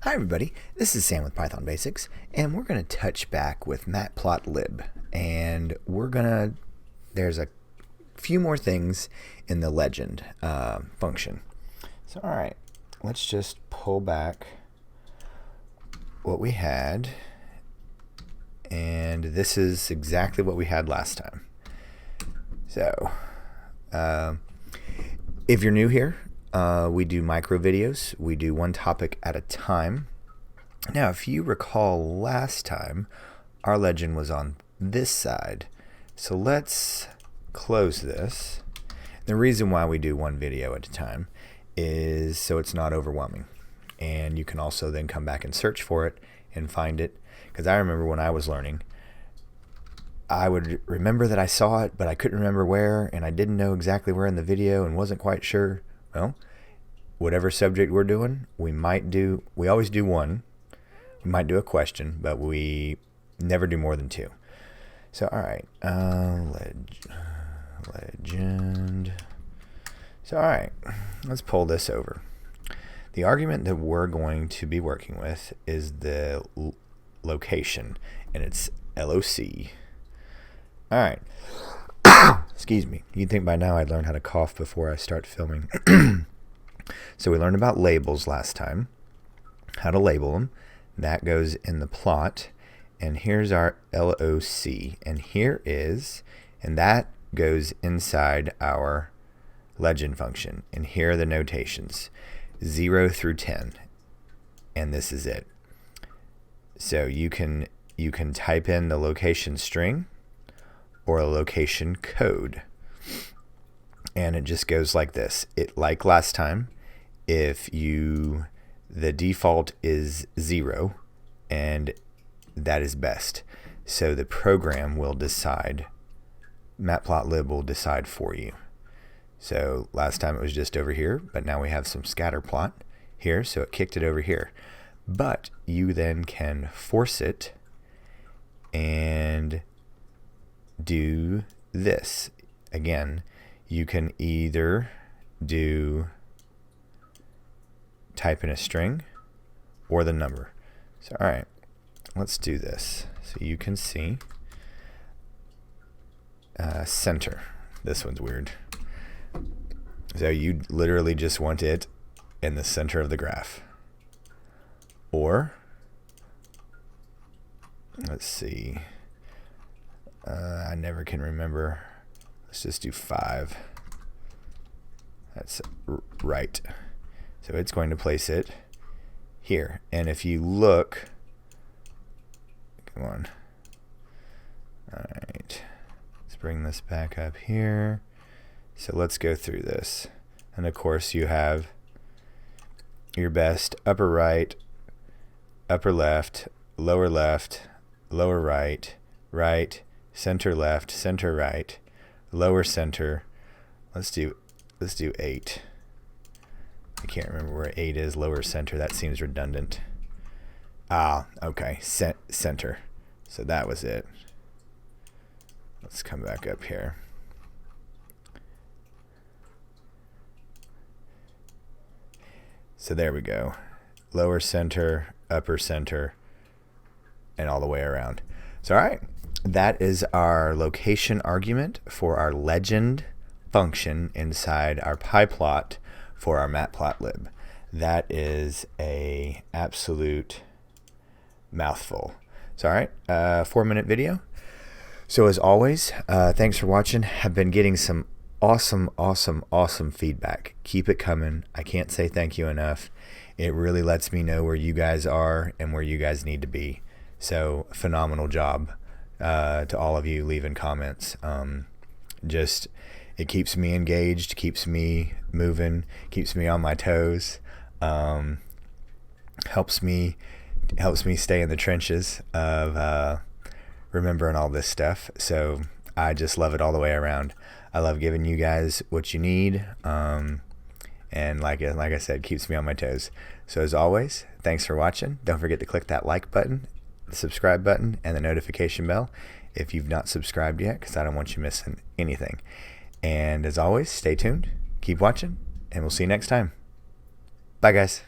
Hi everybody, this is Sam with Python Basics, and we're going to touch back with Matplotlib, and there's a few more things in the legend function. So alright, let's just pull back what we had, and this is exactly what we had last time. So, if you're new here, we do micro videos. We do one topic at a time. Now, if you recall last time, our legend was on this side. So let's close this. The reason why we do one video at a time is so it's not overwhelming. And you can also then come back and search for it and find it. Because I remember when I was learning, I would remember that I saw it, but I couldn't remember where, and I didn't know exactly where in the video and wasn't quite sure. Well, whatever subject we're doing, we always do one. We might do a question, but we never do more than two. So, all right, legend. So, all right, let's pull this over. The argument that we're going to be working with is the location, and it's LOC. All right. Excuse me. You'd think by now I'd learn how to cough before I start filming. So we learned about labels last time, how to label them. That goes in the plot. And here's our LOC. And that goes inside our legend function. And here are the notations, 0 through 10. And this is it. So you can type in the location string or a location code, and it just goes like this. Like last time, the default is 0, and that is best. So the program will decide, Matplotlib will decide for you. So last time it was just over here, but now we have some scatter plot here, so it kicked it over here. But you then can force it and do this. Again, you can either type in a string or the number. So all right, let's do this so you can see. Center. This one's weird. So you literally just want it in the center of the graph. Or let's see, I never can remember. Let's just do 5. That's right. So it's going to place it here. And if you look, come on. All right. Let's bring this back up here. So let's go through this. And of course you have your best upper right, upper left, lower right, right, center left, center right, lower center. Let's do 8. I can't remember where 8 is. Lower center. That seems redundant. Okay. Center. So that was it. Let's come back up here. So there we go. Lower center, upper center, and all the way around. So all right, that is our location argument for our legend function inside our pyplot for our Matplotlib. That is a absolute mouthful. So all right, 4-minute video. So as always, thanks for watching. Have been getting some awesome feedback. Keep it coming. I can't say thank you enough. It really lets me know where you guys are and where you guys need to be. So phenomenal job to all of you leaving comments. It keeps me engaged, keeps me moving, keeps me on my toes, helps me stay in the trenches of remembering all this stuff. So I just love it all the way around. I love giving you guys what you need, and like I said, keeps me on my toes. So as always, thanks for watching. Don't forget to click that like button, the subscribe button, and the notification bell if you've not subscribed yet, because I don't want you missing anything. And as always, stay tuned, keep watching, and we'll see you next time. Bye, guys.